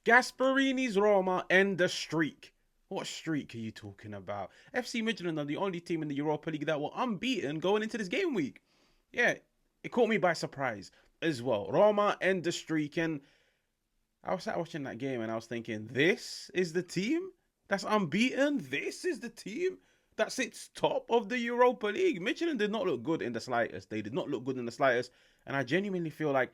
Gasperini's Roma end the streak. What streak are you talking about? FC Midtjylland are the only team in the Europa League that were unbeaten going into this game week. Yeah, it caught me by surprise as well. Roma end the streak, and I was sat watching that game and I was thinking, this is the team that's unbeaten? This is the team that sits top of the Europa League? Midtjylland did not look good in the slightest. They did not look good in the slightest, and I genuinely feel like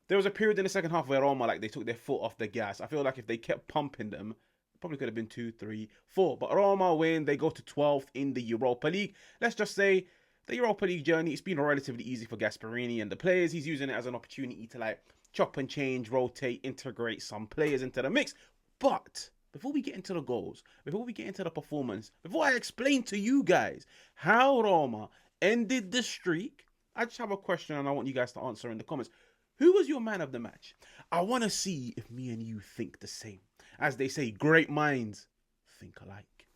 there was a period in the second half where Roma, like, they took their foot off the gas. I feel like if they kept pumping them, it probably could have been 2, 3, 4. But Roma win. They go to 12th in the Europa League. Let's just say the Europa League journey, it's been relatively easy for Gasperini and the players. He's using it as an opportunity to, like, chop and change, rotate, integrate some players into the mix. But before we get into the goals, before we get into the performance, before I explain to you guys how Roma ended the streak, I just have a question and I want you guys to answer in the comments. Who was your man of the match? I want to see if me and you think the same. As they say, great minds think alike.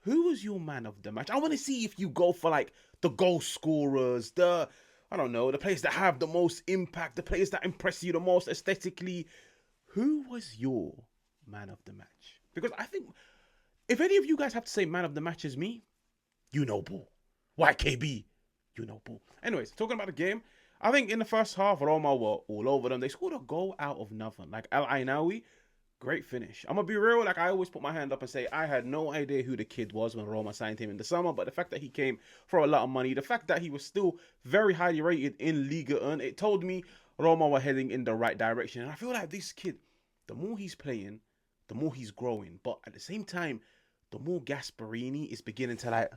Who was your man of the match? I want to see if you go for, like, the goal scorers, the players that have the most impact, the players that impress you the most aesthetically. Who was your man of the match? Because I think if any of you guys have to say man of the match is me, you know ball. YKB, you know ball. Anyways, talking about the game, I think in the first half, Roma were all over them. They scored a goal out of nothing. Like, aynaoui, great finish. I'm going to be real. Like, I always put my hand up and say I had no idea who the kid was when Roma signed him in the summer. But the fact that he came for a lot of money, the fact that he was still very highly rated in Liga 1, it told me Roma were heading in the right direction. And I feel like this kid, the more he's playing, the more he's growing. But at the same time, the more Gasperini is beginning to, like,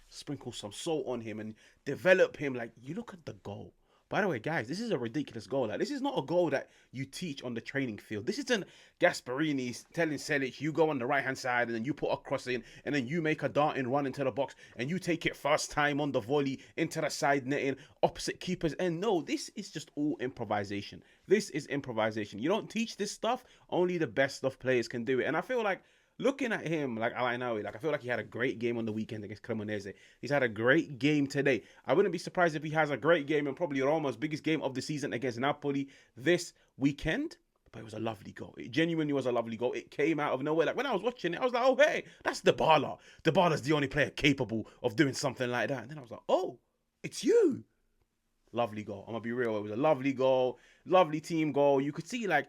sprinkle some salt on him and develop him. Like, you look at the goal. By the way, guys, this is a ridiculous goal. Like, this is not a goal that you teach on the training field. This isn't Gasperini telling Selic, you go on the right-hand side and then you put a cross in and then you make a darting run into the box and you take it first time on the volley into the side netting, opposite keeper's end. No, this is just all improvisation. This is improvisation. You don't teach this stuff. Only the best of players can do it. And I feel like looking at him, like aynaoui, like, I feel like he had a great game on the weekend against Cremonese. He's had a great game today. I wouldn't be surprised if he has a great game and probably Roma's biggest game of the season against Napoli this weekend. But it was a lovely goal. It genuinely was a lovely goal. It came out of nowhere. Like, when I was watching it, I was like, oh, hey, that's Dybala. Dybala's the only player capable of doing something like that. And then I was like, oh, it's you. Lovely goal. I'm going to be real. It was a lovely goal. Lovely team goal. You could see, like,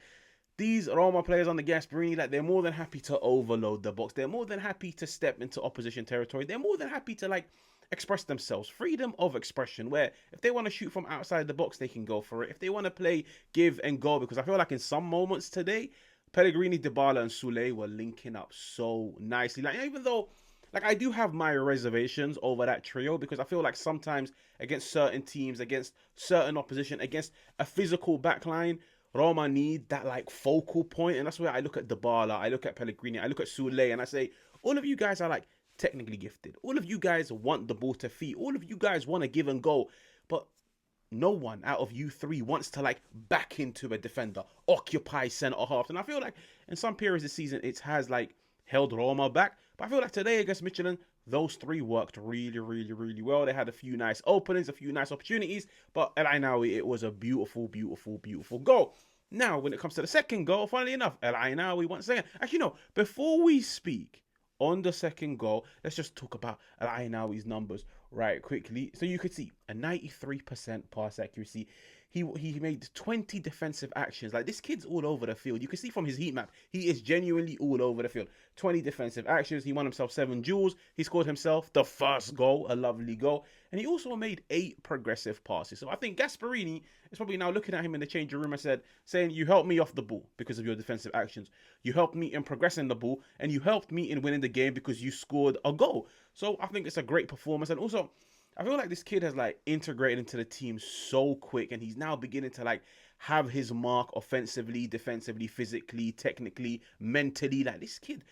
these Roma players on the Gasperini, like, they're more than happy to overload the box. They're more than happy to step into opposition territory. They're more than happy to, like, express themselves. Freedom of expression, where if they want to shoot from outside the box, they can go for it. If they want to play give and go, because I feel like in some moments today, Pellegrini, Dybala and Soulé were linking up so nicely. Like, even though, like, I do have my reservations over that trio, because I feel like sometimes against certain teams, against certain opposition, against a physical backline, Roma need that, like, focal point, and that's where I look at Dybala, I look at Pellegrini, I look at Soulé, and I say, all of you guys are, like, technically gifted. All of you guys want the ball to feet. All of you guys want to give and go, but no one out of you three wants to, like, back into a defender, occupy centre half. And I feel like in some periods this season, it has, like, held Roma back. But I feel like today against Midtjylland, those three worked really, really, really well. They had a few nice openings, a few nice opportunities. But aynaoui, it was a beautiful, beautiful, beautiful goal. Now, when it comes to the second goal, funnily enough, aynaoui once again. Actually, no, before we speak on the second goal, let's just talk about aynaoui's numbers right quickly. So you could see a 93% pass accuracy. He made 20 defensive actions. Like, this kid's all over the field. You can see from his heat map, he is genuinely all over the field. 20 defensive actions. He won himself 7 duels. He scored himself the first goal, a lovely goal. And he also made 8 progressive passes. So I think Gasperini is probably now looking at him in the changing room and saying, you helped me off the ball because of your defensive actions. You helped me in progressing the ball, and you helped me in winning the game because you scored a goal. So I think it's a great performance. And also, I feel like this kid has, like, integrated into the team so quick, and he's now beginning to, like, have his mark offensively, defensively, physically, technically, mentally. Like, this kid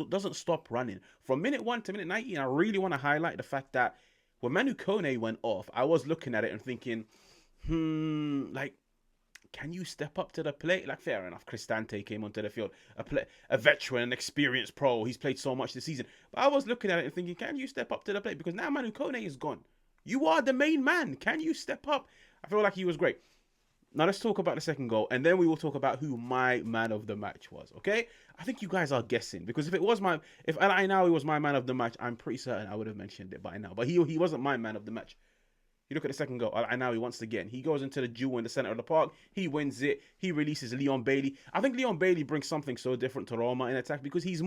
doesn't stop running. From minute 1 to minute 90, and I really want to highlight the fact that when Manu Kone went off, I was looking at it and thinking, like, can you step up to the plate? Like, fair enough, Cristante came onto the field, a veteran, an experienced pro. He's played so much this season. But I was looking at it and thinking, can you step up to the plate? Because now Manu Kone is gone. You are the main man. Can you step up? I feel like he was great. Now let's talk about the second goal, and then we will talk about who my man of the match was. Okay, I think you guys are guessing because if aynaoui was my man of the match, I'm pretty certain I would have mentioned it by now. But he wasn't my man of the match. You look at the second goal, aynaoui once again, he goes into the duel in the center of the park. He wins it. He releases Leon Bailey. I think Leon Bailey brings something so different to Roma in attack because he's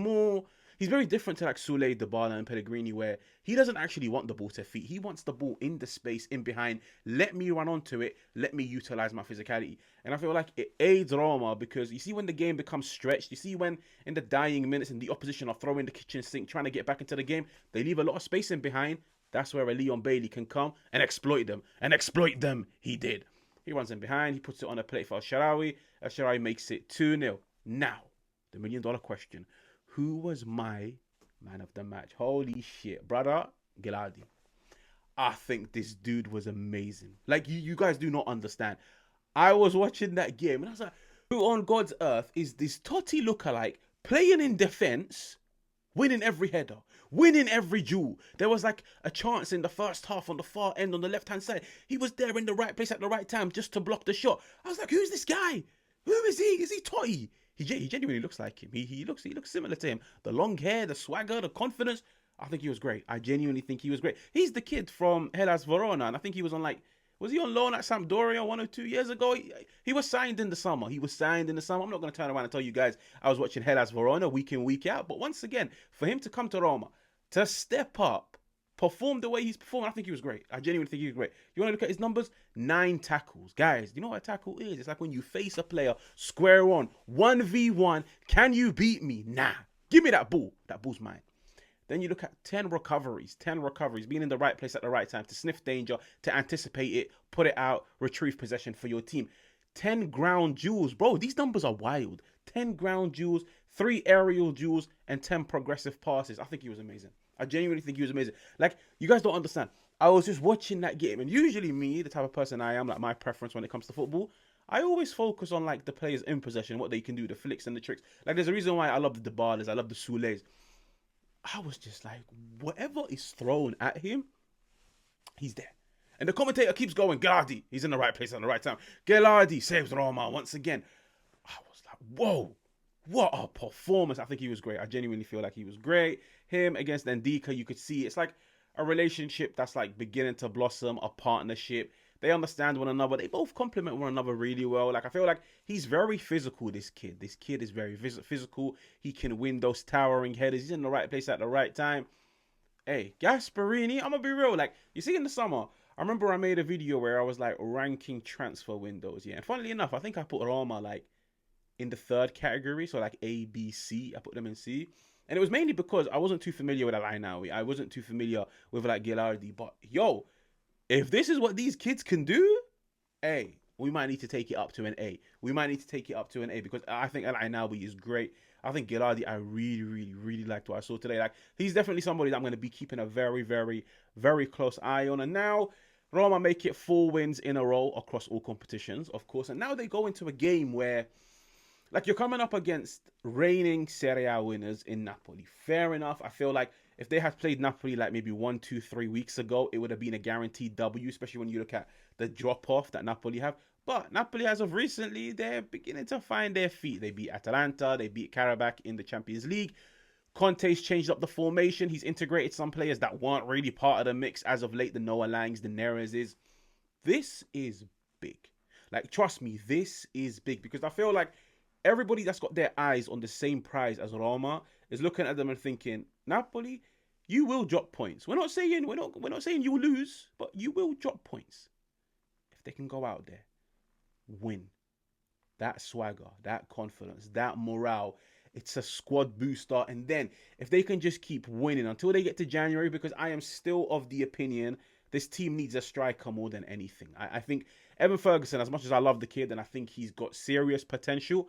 very different to like Sule, Dybala, and Pellegrini, where he doesn't actually want the ball to feet. He wants the ball in the space, in behind. Let me run onto it. Let me utilize my physicality. And I feel like it aids Roma because you see when the game becomes stretched, you see when in the dying minutes and the opposition are throwing the kitchen sink, trying to get back into the game, they leave a lot of space in behind. That's where a Leon Bailey can come and exploit them. And exploit them, he did. He runs in behind. He puts it on a plate for shaarawy. shaarawy makes it 2-0. Now, the million-dollar question. Who was my man of the match? Holy shit, brother. Ghilardi. I think this dude was amazing. Like, you guys do not understand. I was watching that game, and I was like, who on God's earth is this Totti lookalike playing in defense, winning every header, winning every duel? There was like a chance in the first half on the far end on the left-hand side. He was there in the right place at the right time just to block the shot. I was like, who's this guy? Who is he? Is he Totti? He genuinely looks like him. He looks similar to him. The long hair, the swagger, the confidence. I think he was great. I genuinely think he was great. He's the kid from Hellas Verona, and I think he was on was he on loan at Sampdoria 1 or 2 years ago? He was signed in the summer. I'm not going to turn around and tell you guys I was watching Hellas Verona week in, week out. But once again, for him to come to Roma, to step up, perform the way he's performed, I think he was great. I genuinely think he was great. You want to look at his numbers? 9 tackles. Guys, you know what a tackle is? It's like when you face a player square on, 1v1. Can you beat me? Nah. Give me that ball. That ball's mine. Then you look at 10 recoveries, being in the right place at the right time to sniff danger, to anticipate it, put it out, retrieve possession for your team. 10 ground duels. Bro, these numbers are wild. 10 ground duels, 3 aerial duels, and 10 progressive passes. I think he was amazing. I genuinely think he was amazing. Like, you guys don't understand. I was just watching that game, and usually me, the type of person I am, like my preference when it comes to football, I always focus on like the players in possession, what they can do, the flicks and the tricks. Like, there's a reason why I love the Dybalas, I love the Sules. I was just like, whatever is thrown at him, he's there. And the commentator keeps going, Ghilardi, he's in the right place at the right time. Ghilardi saves Roma once again. I was like, whoa, what a performance. I think he was great. I genuinely feel like he was great. Him against Ndika, you could see it's like a relationship that's like beginning to blossom, a partnership. They understand one another. They both complement one another really well. Like, I feel like he's very physical, this kid. This kid is very physical. He can win those towering headers. He's in the right place at the right time. Hey, Gasperini, I'm going to be real. Like, you see in the summer, I remember I made a video where I was like ranking transfer windows. Yeah, and funnily enough, I think I put Roma like in the 3rd category. So like A, B, C. I put them in C. And it was mainly because I wasn't too familiar with aynaoui. I wasn't too familiar with like Ghilardi. But yo, if this is what these kids can do, hey, we might need to take it up to an A. Because I think aynaoui is great. I think Ghilardi, I really liked what I saw today. Like, he's definitely somebody that I'm going to be keeping a very close eye on. And now Roma make it 4 wins in a row across all competitions, of course. And now they go into a game where, like, you're coming up against reigning Serie A winners in Napoli. Fair enough. I feel like if they had played Napoli like maybe 1, 2, 3 weeks ago, it would have been a guaranteed W, especially when you look at the drop-off that Napoli have. But Napoli, as of recently, they're beginning to find their feet. They beat Atalanta. They beat Karabakh in the Champions League. Conte's changed up the formation. He's integrated some players that weren't really part of the mix as of late. The Noah Langs, the Neres. This is big. Like, trust me, this is big. Because I feel like everybody that's got their eyes on the same prize as Roma is looking at them and thinking, Napoli, you will drop points. We're not saying you will lose, but you will drop points. If they can go out there, win. That swagger, that confidence, that morale, it's a squad booster. And then if they can just keep winning until they get to January, because I am still of the opinion this team needs a striker more than anything. I think Evan Ferguson, as much as I love the kid and I think he's got serious potential,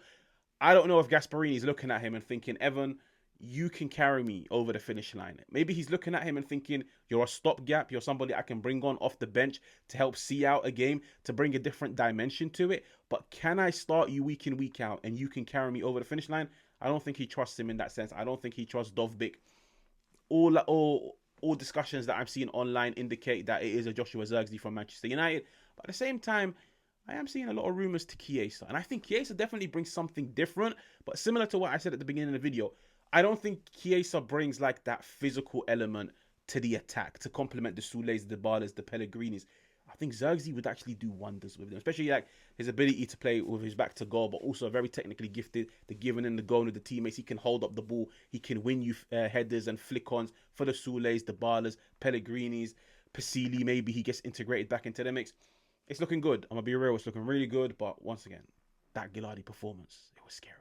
I don't know if Gasperini is looking at him and thinking, Evan, you can carry me over the finish line. Maybe he's looking at him and thinking, you're a stopgap. You're somebody I can bring on off the bench to help see out a game, to bring a different dimension to it. But can I start you week in, week out, and you can carry me over the finish line? I don't think he trusts him in that sense. I don't think he trusts Dovbyk. All discussions that I'm seeing online indicate that it is a Joshua Zirkzee from Manchester United. But at the same time, I am seeing a lot of rumours to Chiesa. And I think Chiesa definitely brings something different. But similar to what I said at the beginning of the video, I don't think Chiesa brings like that physical element to the attack to complement the Soules, the Ballas, the Pellegrinis. I think Zirkzee would actually do wonders with them, especially like his ability to play with his back to goal, but also very technically gifted. The giving and the going with the teammates, he can hold up the ball, he can win you headers and flick-ons for the Soules, the Ballas, Pellegrinis, Pasili. Maybe he gets integrated back into the mix. It's looking good. I'm gonna be real, it's looking really good. But once again, that Ghilardi performance, it was scary.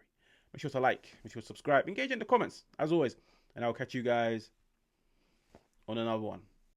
Make sure to like, make sure to subscribe, engage in the comments as always, and I'll catch you guys on another one.